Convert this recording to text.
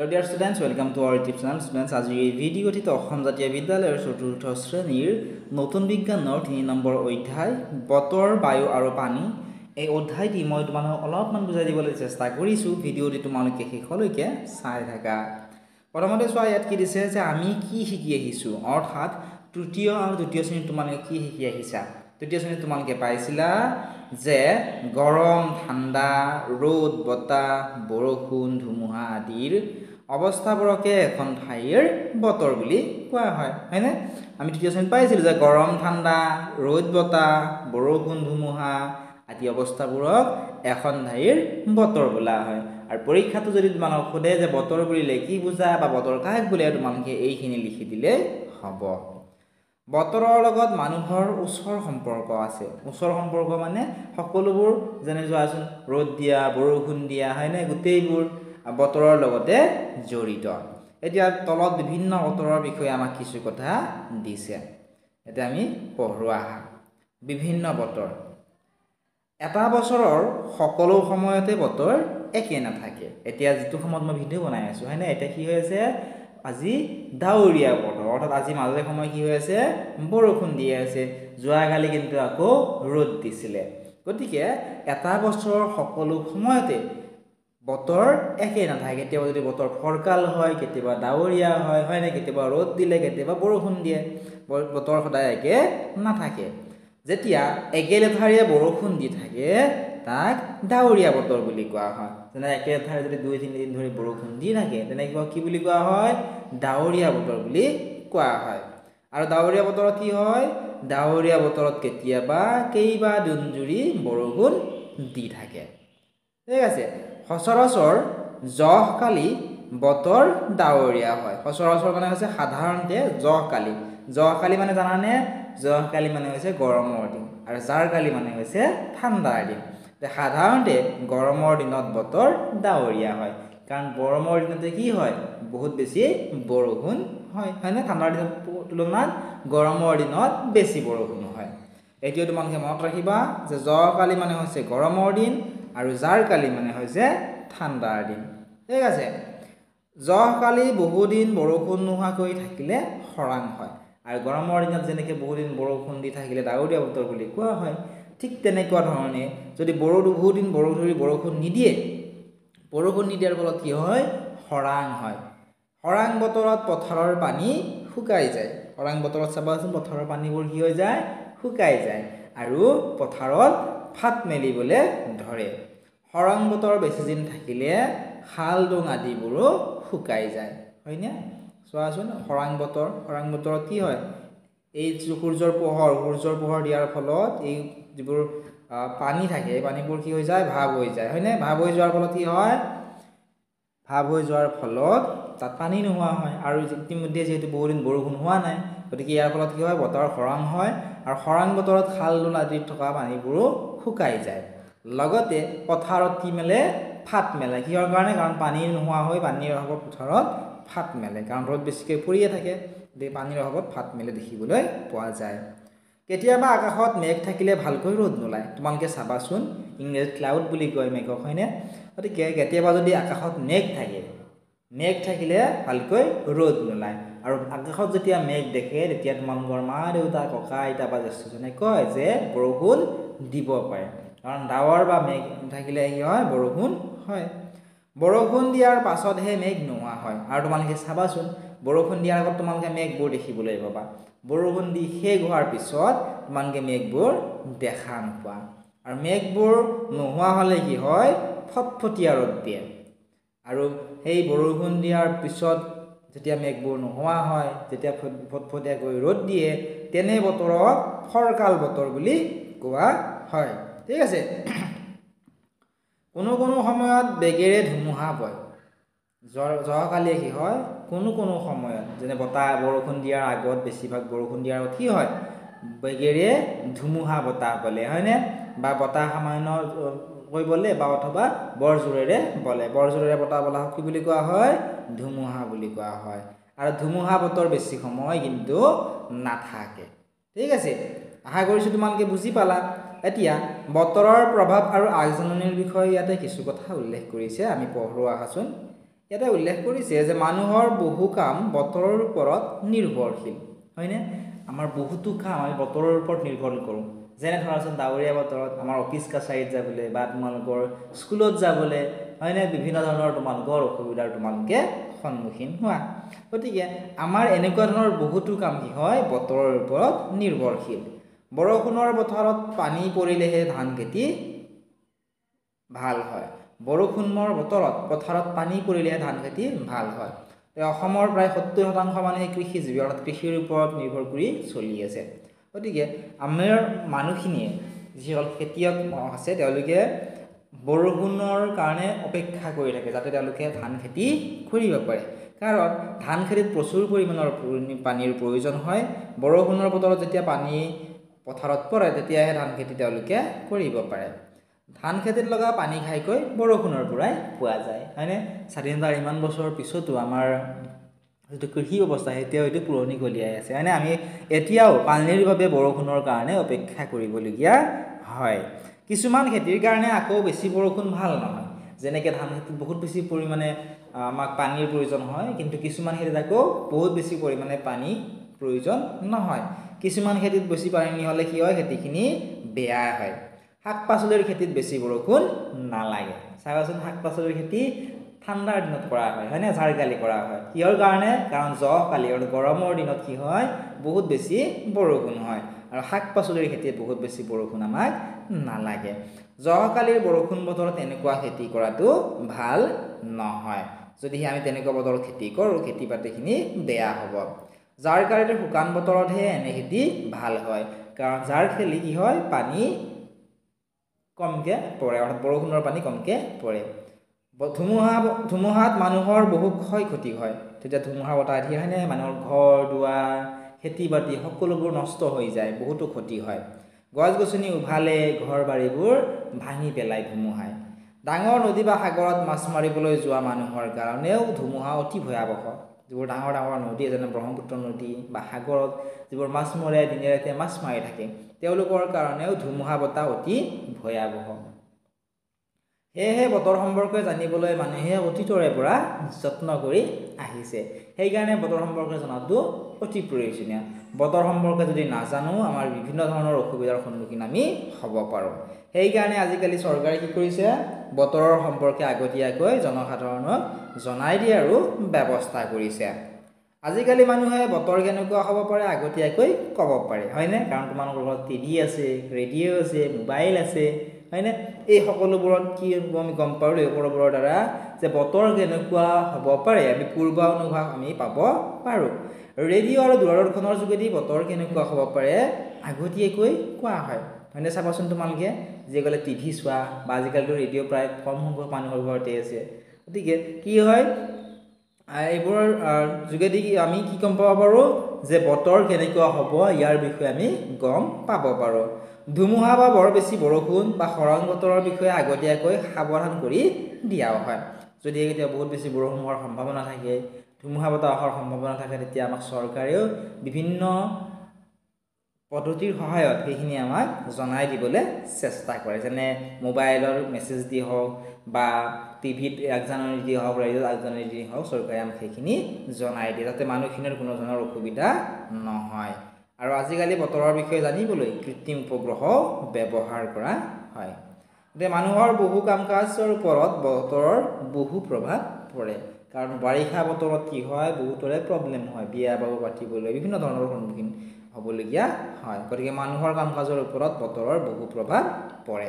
Hello dear students, welcome to our YouTube channel. Students, আজি এই ভিডিওটিত অসম জাতীয় বিদ্যালয়ৰ চতুৰ্থ শ্ৰেণীৰ নতুন বিজ্ঞানৰ 3 নম্বৰ অধ্যায় বতৰ, বায়ু আৰু পানী এই অধ্যায়টি মই তোমাক অলপমান বুজাই দিবলৈ চেষ্টা কৰিছো। ভিডিওটি তোমালোকে শেষলৈকে চাই থাকা। প্ৰথমতে চোৱা ইয়াত কি দিছে যে আমি কি শিকি আহিছো, অৰ্থাৎ তৃতীয় আৰু দ্বিতীয় শ্ৰেণীত তোমালোকে কি শিকি আহিছা। তৃতীয় শ্ৰেণীত তোমালোকে পাইছিলা যে গৰম, ঠাণ্ডা, ৰ'দ, বতাহ, বৰষুণ, ধুমুহা আদিৰ অৱস্থাবোৰকে এখন ঠাইৰ বতৰ বুলি কোৱা হয়, হয়নে? আমি তৃতীয় শ্ৰেণীত পাইছিলোঁ যে গৰম, ঠাণ্ডা, ৰ'দ, বতাহ, বৰষুণ, ধুমুহা আদি অৱস্থাবোৰক এখন ঠাইৰ বতৰ বোলা হয়। আৰু পৰীক্ষাটো যদি তোমালোকক সোধে যে বতৰ বুলিলে কি বুজা বা বতৰ কাক বোলে, তোমালোকে এইখিনি লিখি দিলে হ'ব। বতৰৰ লগত মানুহৰ ওচৰ সম্পৰ্ক আছে। ওচৰ সম্পৰ্ক মানে সকলোবোৰ, যেনে যোৱাচোন ৰ'দ দিয়া, বৰষুণ দিয়া, হয়নে? গোটেইবোৰ বতৰৰ লগতে জড়িত। এতিয়া তলত বিভিন্ন বতৰৰ বিষয়ে আমাক কিছু কথা দিছে। এতিয়া আমি পঢ়ো আহা। বিভিন্ন বতৰ। এটা বছৰৰ সকলো সময়তে বতৰ একে নাথাকে। এতিয়া যিটো সময়ত মই ভিডিঅ' বনাই আছো, হয়নে? এতিয়া কি হৈ আছে, আজি ডাৱৰীয়া বতৰ, অৰ্থাৎ আজি মাজে সময় কি হৈ আছে, বৰষুণ দি আছে। যোৱাকালি কিন্তু আকৌ ৰ'দ দিছিলে। গতিকে এটা বছৰৰ সকলো সময়তে বতৰ একে নাথাকে। কেতিয়াবা যদি বতৰ ফৰকাল হয়, কেতিয়াবা ডাৱৰীয়া হয়, হয়নে? কেতিয়াবা ৰ'দ দিলে, কেতিয়াবা বৰষুণ দিয়ে। বতৰ সদায় একে নাথাকে। যেতিয়া একেলেঠাৰিয়ে বৰষুণ দি থাকে তাক ডাৱৰীয়া বতৰ বুলি কোৱা হয়। যেনে একেলেঠাৰিয়ে যদি 2-3 দিন ধৰি বৰষুণ দি থাকে তেনেকুৱা কি বুলি কোৱা হয়, ডাৱৰীয়া বতৰ বুলি কোৱা হয়। আৰু ডাৱৰীয়া বতৰত কি হয়, ডাৱৰীয়া বতৰত কেতিয়াবা কেইবা দিন জুৰি বৰষুণ দি থাকে। ঠিক আছে। সচৰাচৰ জহকালি বতৰ ডাৱৰীয়া হয়। সচৰাচৰ মানে হৈছে সাধাৰণতে জহকালি। জহকালি মানে জানানে, জহকালি মানে হৈছে গৰমৰ দিন আৰু জাৰকালি মানে হৈছে ঠাণ্ডাৰ দিন। সাধাৰণতে গৰমৰ দিনত বতৰ ডাৱৰীয়া হয়, কাৰণ গৰমৰ দিনতে কি হয়, বহুত বেছি বৰষুণ হয়, হয়নে? ঠাণ্ডাৰ দিনৰ তুলনাত গৰমৰ দিনত বেছি বৰষুণ হয়। এতিয়া তোমালোকে মনত ৰাখিবা যে জহকালি মানে হৈছে গৰমৰ দিন আৰু জাৰকালি মানে হৈছে ঠাণ্ডাৰ দিন। ঠিক আছে। জহকালি বহুদিন বৰষুণ নোহোৱাকৈ থাকিলে খৰাং হয়, আৰু গৰমৰ দিনত যেনেকৈ বহুদিন বৰষুণ দি থাকিলে ডাৱৰীয়া বতৰ বুলি কোৱা হয়, ঠিক তেনেকুৱা ধৰণে যদি বহুদিন বৰষুণ নিদিয়ে, বৰষুণ নিদিয়াৰ ফলত কি হয়, খৰাং হয়। খৰাং বতৰত পথাৰৰ পানী শুকাই যায়। খৰাং বতৰত চাবাচোন পথাৰৰ পানীবোৰ কি হৈ যায়, শুকাই যায় আৰু পথাৰত ফাট মেলিবলৈ ধৰে। খৰাং বতৰ বেছিদিন থাকিলে খাল ডোং আদিবোৰো শুকাই যায়, হয়নে? চোৱাচোন খৰাং বতৰত কি হয়, এই সূৰ্যৰ পোহৰ দিয়াৰ ফলত এই যিবোৰ পানী থাকে, এই পানীবোৰ কি হৈ যায়, ভাৱ হৈ যায়, হয়নে? ভাৱ হৈ যোৱাৰ ফলত কি হয়, ভাৱ হৈ যোৱাৰ ফলত তাত পানী নোহোৱা হয়, আৰু ইতিমধ্যে যিহেতু বহুদিন বৰষুণ হোৱা নাই, গতিকে ইয়াৰ ফলত কি হয়, বতৰ খৰাং হয়, আৰু খৰাং বতৰত খাল ডোল আদিত থকা পানীবোৰো শুকাই যায়। লগতে পথাৰত কি মেলে, ফাট মেলে। কিহৰ কাৰণে? কাৰণ পানী নোহোৱা হৈ পানীৰ অভাৱত পথাৰত ফাট মেলে, কাৰণ ৰ'দ বেছিকৈ পৰিয়ে থাকে, গতিকে পানীৰ অভাৱত ফাট মেলে দেখিবলৈ পোৱা যায়। কেতিয়াবা আকাশত মেঘ থাকিলে ভালকৈ ৰ'দ নোলায়। তোমালোকে চাবাচোন, ইংৰাজীত ক্লাউড বুলি কয় মেঘক, হয়নে? গতিকে কেতিয়াবা যদি আকাশত মেঘ থাকিলে ভালকৈ ৰ'দ নোলায়। আৰু আকাশত যেতিয়া মেঘ দেখে তেতিয়া তোমালোকৰ মা দেউতা, ককা আইতা বা জ্যেষ্ঠজনে কয় যে বৰষুণ দিব পাৰে, কাৰণ ডাৱৰ বা মেঘ থাকিলে কি হয়, বৰষুণ হয়। বৰষুণ দিয়াৰ পাছতহে মেঘ নোহোৱা হয়। আৰু তোমালোকে চাবাচোন, বৰষুণ দিয়াৰ আগত তোমালোকে মেঘবোৰ দেখিবলৈ পাবা, বৰষুণ দি শেষ হোৱাৰ পিছত তোমালোকে মেঘবোৰ দেখা নোপোৱা। আৰু মেঘবোৰ নোহোৱা হ'লে কি হয়, ফটফটীয়া ৰ'দ দিয়ে। আৰু সেই বৰষুণ দিয়াৰ পিছত যেতিয়া মেঘবোৰ নোহোৱা হয়, যেতিয়া ফটফটীয়াকৈ ৰ'দ দিয়ে, তেনে বতৰক ফৰকাল বতৰ বুলি কোৱা হয়। ঠিক আছে। কোনো সময়ত বেগেৰে ধুমুহা বয়। জহকালি কি হয়, কোনো সময়ত, যেনে বৰষুণ দিয়াৰ আগত, বেছিভাগ বৰষুণ দিয়াৰ আগত কি হয়, বেগেৰে ধুমুহা বতাহ বলে, হয়নে? বা বতাহ সামান্য কৈ বলে বা অথবা বৰ জোৰেৰে বলে। বৰ জোৰেৰে বতাহ বলা কি বুলি কোৱা হয়, ধুমুহা বুলি কোৱা হয়। আৰু ধুমুহা বতৰ বেছি সময় কিন্তু নাথাকে। ঠিক আছে। আশা কৰিছোঁ তোমালোকে বুজি পালা। এতিয়া বতৰৰ প্ৰভাৱ আৰু আগজাননীৰ বিষয়ে ইয়াতে কিছু কথা উল্লেখ কৰিছে, আমি পঢ়ো আহাচোন। ইয়াতে উল্লেখ কৰিছে যে মানুহৰ বহু কাম বতৰৰ ওপৰত নিৰ্ভৰশীল হয়নে আমাৰ বহুতো কাম আমি বতৰৰ ওপৰত নিৰ্ভৰ কৰোঁ যেনে ধৰাচোন ডাৱৰীয়া বতৰত আমাৰ অফিচ কাছাৰীত যাবলৈ বা তোমালোকৰ স্কুলত যাবলৈ হয়নে বিভিন্ন ধৰণৰ তোমালোকৰ অসুবিধাৰ তোমালোকে সন্মুখীন হোৱা গতিকে আমাৰ এনেকুৱা ধৰণৰ বহুতো কাম কি হয় বতৰৰ ওপৰত নিৰ্ভৰশীল বৰষুণৰ বতৰত পানী পৰিলেহে ধান খেতি ভাল হয় বৰষুণৰ বতৰত পথাৰত পানী পৰিলেহে ধান খেতি ভাল হয় অসমৰ প্ৰায় 70% মানুহে কৃষিজীৱী অৰ্থাৎ কৃষিৰ ওপৰত নিৰ্ভৰ কৰি চলি আছে গতিকে আমাৰ মানুহখিনিয়ে যিসকল খেতিয়ক আছে তেওঁলোকে বৰষুণৰ কাৰণে অপেক্ষা কৰি থাকে যাতে তেওঁলোকে ধান খেতি কৰিব পাৰে কাৰণ ধান খেতিত প্ৰচুৰ পৰিমাণৰ পানীৰ প্ৰয়োজন হয় বৰষুণৰ বতৰত যেতিয়া পানী পথাৰত পৰে তেতিয়াহে ধান খেতি তেওঁলোকে কৰিব পাৰে ধান খেতিত লগা পানী ঘাইকৈ বৰষুণৰ পৰাই পোৱা যায় হয়নে স্বাধীনতাৰ ইমান বছৰৰ পিছতো আমাৰ যিটো কৃষি অৱস্থা এতিয়া হয়তো পুৰণি কলিয়াই আছে হয়নে আমি এতিয়াও পানীৰ বাবে বৰষুণৰ কাৰণে অপেক্ষা কৰিবলগীয়া হয় কিছুমান খেতিৰ কাৰণে আকৌ বেছি বৰষুণ ভাল নহয় যেনেকৈ ধান খেতিত বহুত বেছি পৰিমাণে আমাক পানীৰ প্ৰয়োজন হয় কিন্তু কিছুমান খেতিত আকৌ বহুত বেছি পৰিমাণে পানী প্ৰয়োজন নহয় কিছুমান খেতিত বেছি পানী হ'লে কি হয় খেতিখিনি বেয়া হয় শাক-পাচলিৰ খেতিত বেছি বৰষুণ নালাগে চাবাচোন শাক-পাচলিৰ খেতি ঠাণ্ডাৰ দিনত কৰা হয় হয়নে ঝাৰকালি কৰা হয় কিহৰ কাৰণে কাৰণ জহকালি আৰু গৰমৰ দিনত কি হয় বহুত বেছি বৰষুণ হয় আৰু শাক-পাচলিৰ খেতিত বহুত বেছি বৰষুণ আমাক নালাগে জহকালিৰ বৰষুণ বতৰত এনেকুৱা খেতি কৰাটো ভাল নহয় যদিহে আমি তেনেকুৱা বতৰত খেতি কৰোঁ খেতি বাতিখিনি বেয়া হ'ব যাৰ কাৰণে শুকান বতৰতহে এনে খেতি ভাল হয় কাৰণ যাৰ খেলি কি হয় পানী কমকে পৰে অৰ্থাৎ বৰষুণৰ পানী কমকে পৰে ধুমুহাত মানুহৰ বহু ক্ষয় ক্ষতি হয় তেতিয়া ধুমুহা বতাহ আহি হয়নে মানুহৰ ঘৰ দুৱাৰ খেতি বাতি সকলোবোৰ নষ্ট হৈ যায় বহুতো ক্ষতি হয় গছ-গছনি উভালে ঘৰ বাৰীবোৰ ভাঙি পেলাই ধুমুহাই ডাঙৰ নদী বা সাগৰত মাছ মাৰিবলৈ যোৱা মানুহৰ কাৰণেও ধুমুহা অতি ভয়াৱহ যিবোৰ ডাঙৰ ডাঙৰ নদী যেনে ব্ৰহ্মপুত্ৰ নদী বা সাগৰত যিবোৰ মাছমৰীয়াই দিনে ৰাতিয়ে মাছ মাৰি থাকে তেওঁলোকৰ কাৰণেও ধুমুহা বতাহ অতি ভয়াৱহ সেয়েহে বতৰ সম্পৰ্কে জানিবলৈ মানুহে অতীতৰে পৰা যত্ন কৰি আহিছে সেইকাৰণে বতৰ সম্পৰ্কে জনাটো অতি প্ৰয়োজনীয় বতৰ সম্পৰ্কে যদি নাজানো আমাৰ বিভিন্ন ধৰণৰ অসুবিধাৰ সন্মুখীন আমি হ'ব পাৰোঁ সেইকাৰণে আজিকালি চৰকাৰে কি কৰিছে বতৰৰ সম্পৰ্কে আগতীয়াকৈ জনসাধাৰণক জনাই দিয়াৰো ব্যৱস্থা কৰিছে আজিকালি মানুহে বতৰ কেনেকুৱা হ'ব পাৰে আগতীয়াকৈ ক'ব পাৰে হয়নে কাৰণ তোমালোকৰ ঘৰত টিভি আছে ৰেডিঅ' আছে মোবাইল আছে হয়নে এই সকলোবোৰত কি আমি গম পাৰোঁ এইবোৰৰ দ্বাৰা যে বতৰ কেনেকুৱা হ'ব পাৰে আমি পূৰ্বানুমান আমি পাব পাৰোঁ ৰেডিঅ' আৰু দূৰদৰ্শনৰ যোগেদি বতৰ কেনেকুৱা হ'ব পাৰে আগতীয়াকৈ কোৱা হয় হয়নে চাবাচোন তোমালোকে যিসকলে টিভি চোৱা বা আজিকালিতো ৰেডিঅ' প্ৰায় কম সংখ্যক মানুহৰ ঘৰতে আছে গতিকে কি হয় এইবোৰৰ যোগেদি আমি কি গম পাব পাৰোঁ যে বতৰ কেনেকুৱা হ'ব ইয়াৰ বিষয়ে আমি গম পাব পাৰোঁ ধুমুহা বা বৰ বেছি বৰষুণ বা খৰাং বতৰৰ বিষয়ে আগতীয়াকৈ সাৱধান কৰি দিয়াও হয় যদি কেতিয়াবা বহুত বেছি বৰষুণ হোৱাৰ সম্ভাৱনা থাকে ধুমুহা বতাহ অহাৰ সম্ভাৱনা থাকে তেতিয়া আমাক চৰকাৰেও বিভিন্ন পদ্ধতিৰ সহায়ত সেইখিনি আমাক জনাই দিবলৈ চেষ্টা কৰে যেনে মোবাইলৰ মেছেজ দি হওক বা টিভিত আগজাননী দি হওক ৰেডিঅ'ত আগজাননী দি হওক চৰকাৰে আমাক সেইখিনি জনাই দিয়ে যাতে মানুহখিনিৰ কোনো ধৰণৰ অসুবিধা নহয় আৰু আজিকালি বতৰৰ বিষয়ে জানিবলৈ কৃত্ৰিম উপগ্ৰহ ব্যৱহাৰ কৰা হয় গতিকে মানুহৰ বহু কাম কাজৰ ওপৰত বতৰৰ বহু প্ৰভাৱ পৰে কাৰণ বাৰিষা বতৰত কি হয় বহুতৰে প্ৰব্লেম হয় বিয়া বাৰু পাতিবলৈ বিভিন্ন ধৰণৰ সন্মুখীন হ'বলগীয়া হয় গতিকে মানুহৰ কাম কাজৰ ওপৰত বতৰৰ বহু প্ৰভাৱ পৰে